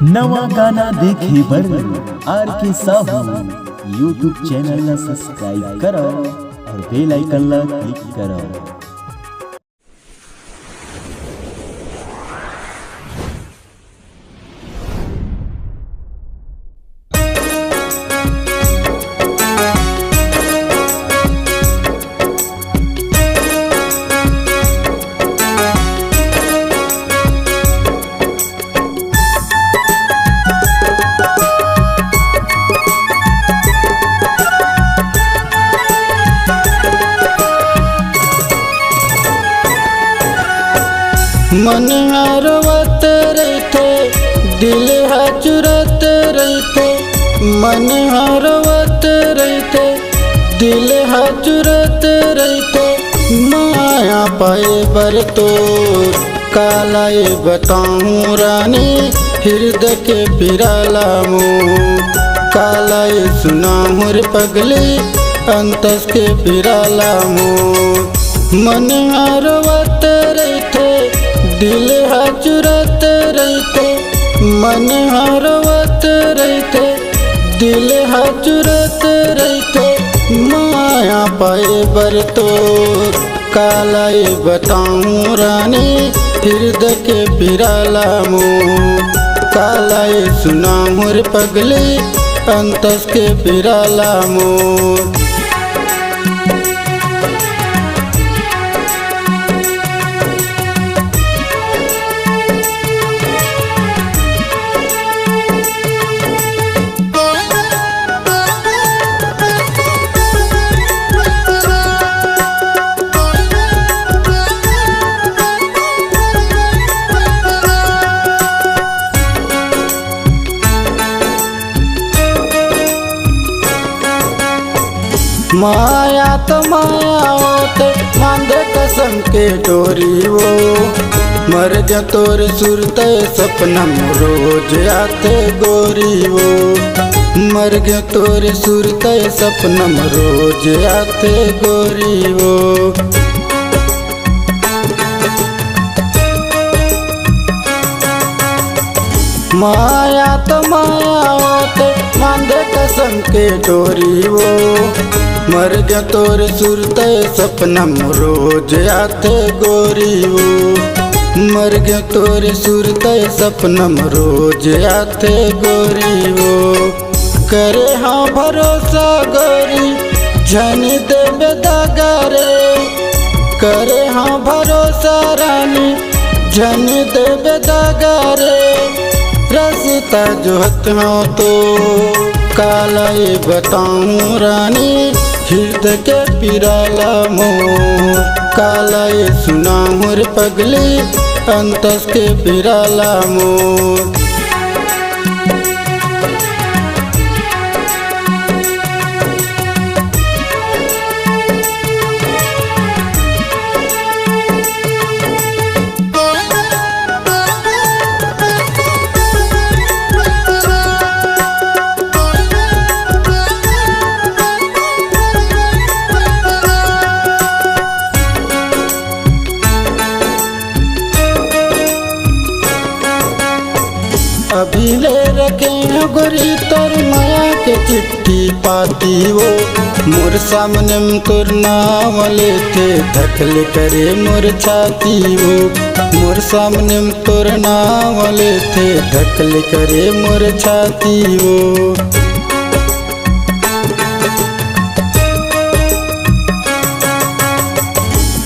नवा गाना देखे बर आर के साहू यूट्यूब चैनल ला सब्सक्राइब करो और बेल आइकन ला क्लिक करो। मन हरवत रहते दिल हचरत रहते, मन हरवत रहते दिल हचरत रहते। माया पाए बर तो कालाए बताऊं रानी हृदय के पिराला मुँह, कालाए सुनाऊं रे पगली अंतस के पिराला मुँह। मन हरवत रहते दिल हचरत रहते, मन हरवत रहते दिल हचरत रहते। माया पाए बर तो कालाए बताऊं रानी हृदय के पिराला मुँह, कालाए सुनाऊं रे पगली अंतस के पिराला मुँह। माया तो माया होते मांगे कसम के डोरी वो, मर जा तोर सुरते सपना रोज आते गोरी वो, मर गया तोर सुरते सपना रोज आते गोरी वो। माया तो माया होते मांगे कसम के डोरी वो, मर गया तोर सुरते सपना रोज आते गोरी वो, मर गया तोर सुरते सपना रोज आते गोरी वो। करे हाँ भरोसा गोरी जन देवे दागारे, करे हाँ भरोसा रानी जन देवे दागारे। रास्ता जो हो तो कालाए बताऊं रानी हृदय के पिराला मोर, कालाए सुनाऊं रे पगली अंतस के पिराला मोर। अभी ले रखे हैं गोरी तोर माया के चिट्ठी पाती वो, मोर सामने में तोर नाम लेते धकल करे मोर छाती वो, मोर सामने में तोर नाम लेते धकल करे मोर छाती वो।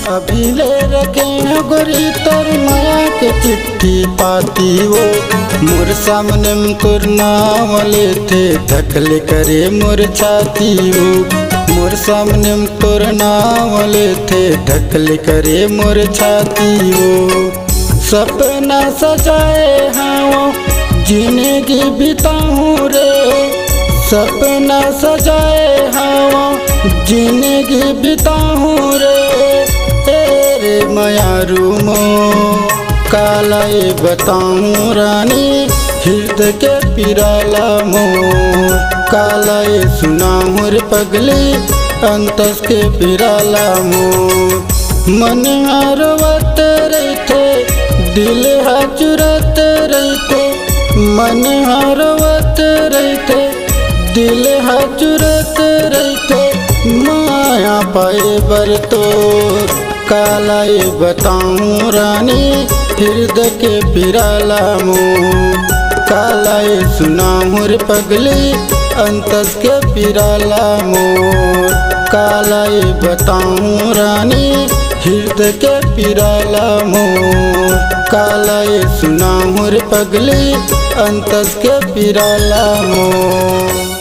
अभी ले रखे हैं गोरी तोर माया के चिट्ठी पाती वो, मोर सामने में तोर नाम लेते धकल करे मोर छाती वो, मोर सामने में तोर नाम लेते धकल करे मोर छाती वो। सपना सजाए हाँ जिंदगी बिताऊं रे, सपना सजाए हाँ जिंदगी बिताऊं रे। तेरे मायारू मो कालाए बताऊं रानी हृदय के पिराला मोर, कालाए सुनाऊं रे पगली अंतस के पिराला मोर। मन हरवत रहते दिल हचरत रहते, मन हरवत रहते दिल हजरत रहते माया पाए बर तोर कालाई बताऊं रानी हृदय के पिराला मोर कालाई सुनाऊं रे पगली अंतस के पिराला मोर कालाई बताऊं रानी हृदय के पिराला मोर कालाई सुनाऊं रे पगली अंतस के पिराला मोर।